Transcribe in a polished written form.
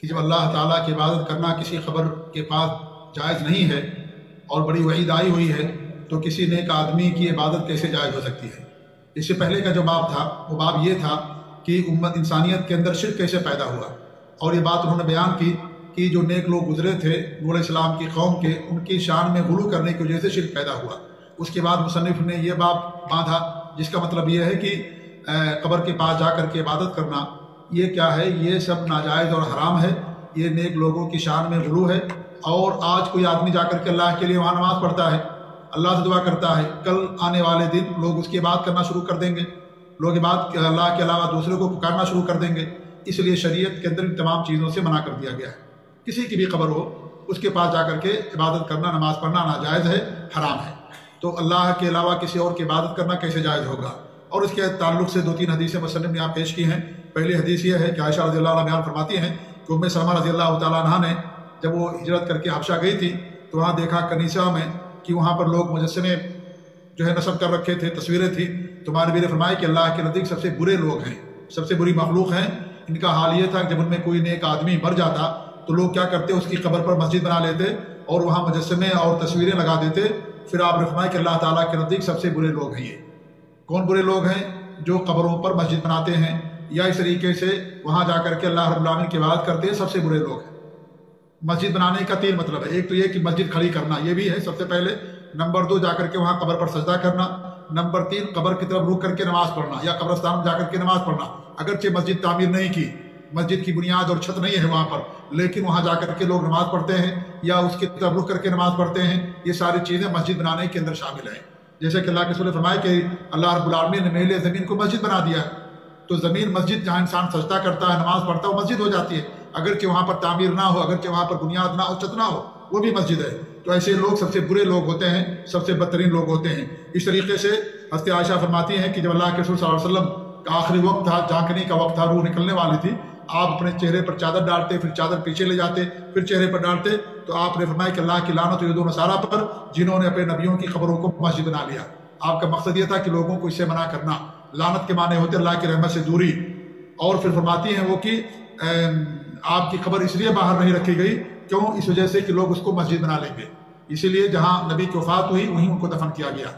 کہ جب اللہ تعالیٰ کی عبادت کرنا کسی قبر کے پاس جائز نہیں ہے اور بڑی وعید آئی ہوئی ہے، تو کسی نیک آدمی کی عبادت کیسے جائز ہو سکتی ہے؟ اس سے پہلے کا جو باب تھا وہ باب یہ تھا کہ امت انسانیت کے اندر شرک کیسے پیدا ہوا، اور یہ بات انہوں نے بیان کی کہ جو نیک لوگ گزرے تھے نوح علیہ السلام کی قوم کے، ان کی شان میں غلو کرنے کی وجہ سے شرک پیدا ہوا۔ اس کے بعد مصنف نے یہ باب باندھا جس کا مطلب یہ ہے کہ قبر کے پاس جا کر کے عبادت کرنا یہ کیا ہے؟ یہ سب ناجائز اور حرام ہے، یہ نیک لوگوں کی شان میں غلو ہے۔ اور آج کوئی آدمی جا کر کے اللہ کے لیے وہاں نماز پڑھتا ہے، اللہ سے دعا کرتا ہے، کل آنے والے دن لوگ اس کی عبادت کرنا شروع کر دیں گے، لوگ عبادت اللہ کے علاوہ دوسرے کو پکارنا شروع کر دیں گے۔ اس لیے شریعت کے اندر ان تمام چیزوں سے منع کر دیا گیا ہے۔ کسی کی بھی قبر ہو اس کے پاس جا کر کے عبادت کرنا، نماز پڑھنا ناجائز ہے، حرام ہے۔ تو اللہ کے علاوہ کسی اور کی عبادت کرنا کیسے جائز ہوگا؟ اور اس کے تعلق سے 2-3 حدیثیں مصنف نے یہاں پیش کی ہیں۔ پہلی حدیث یہ ہے کہ عائشہ رضی اللہ عنہا بیان فرماتی ہیں کہ ام سلمہ رضی اللہ تعالیٰ عنہا نے جب وہ ہجرت کر کے حبشہ گئی تھی تو وہاں دیکھا کنیسہ میں کہ وہاں پر لوگ مجسمے جو ہے نصب کر رکھے تھے، تصویریں تھیں۔ تو ہمارے نبی نے فرمایا کہ اللہ کے نزدیک سب سے برے لوگ ہیں، سب سے بری مخلوق ہیں۔ ان کا حال یہ تھا کہ جب ان میں کوئی نیک آدمی مر جاتا تو لوگ کیا کرتے، اس کی قبر پر مسجد بنا لیتے اور وہاں مجسمے اور تصویریں لگا دیتے۔ پھر آپ نے فرمایا کہ اللہ تعالیٰ کے نزدیک سب سے برے لوگ ہیں۔ یہ کون برے لوگ ہیں؟ جو قبروں پر مسجد بناتے ہیں یا اس طریقے سے وہاں جا کر کے اللہ رب العالمین کی عبادت کرتے ہیں، سب سے برے لوگ ہیں۔ مسجد بنانے کا 3 مطلب ہے۔ ایک تو یہ کہ مسجد کھڑی کرنا، یہ بھی ہے سب سے پہلے۔ نمبر 2 جا کر کے وہاں قبر پر سجدہ کرنا۔ نمبر 3 قبر کی طرف رخ کر کے نماز پڑھنا یا قبرستان میں جا کر کے نماز پڑھنا۔ اگرچہ مسجد تعمیر نہیں کی، مسجد کی بنیاد اور چھت نہیں ہے وہاں پر، لیکن وہاں جا کر کے لوگ نماز پڑھتے ہیں یا اس کی طرف رخ کر کے نماز پڑھتے ہیں۔ یہ ساری چیزیں مسجد بنانے کے اندر شامل ہیں۔ جیسے کہ اللہ کے رسول نے فرمایا کہ اللہ رب العالمین نے میرے لیے زمین کو مسجد بنا دیا ہے۔ تو زمین مسجد جہاں انسان سجدہ کرتا ہے، نماز پڑھتا ہے، وہ مسجد ہو جاتی ہے۔ اگرچہ وہاں پر تعمیر نہ ہو، اگرچہ وہاں پر بنیاد نہ ہو، چھت نہ ہو، وہ بھی مسجد ہے۔ تو ایسے لوگ سب سے برے لوگ ہوتے ہیں، سب سے بدترین لوگ ہوتے ہیں۔ اس طریقے سے حضرت عائشہ فرماتی ہیں کہ جب اللہ کے رسول صلی اللہ علیہ وسلم کا آخری وقت تھا، جھانکنے کا وقت تھا، روح نکلنے والی تھی، آپ اپنے چہرے پر چادر ڈالتے، پھر چادر پیچھے لے جاتے، پھر چہرے پر ڈالتے۔ تو آپ نے فرمایا کہ اللہ کی لعنت ہو یہود و نصارہ پر جنہوں نے اپنے نبیوں کی قبروں کو مسجد بنا لیا۔ آپ کا مقصد یہ تھا کہ لوگوں کو اس سے منع کرنا۔ لعنت کے معنی ہوتے اللہ کی رحمت سے دوری۔ اور پھر فرماتی ہیں وہ کہ آپ کی قبر اس لیے باہر نہیں رکھی گئی، کیوں؟ اس وجہ سے کہ لوگ اس کو مسجد بنا لیں گے۔ اسی لیے جہاں نبی کی وفات ہوئی وہیں ان کو دفن کیا گیا۔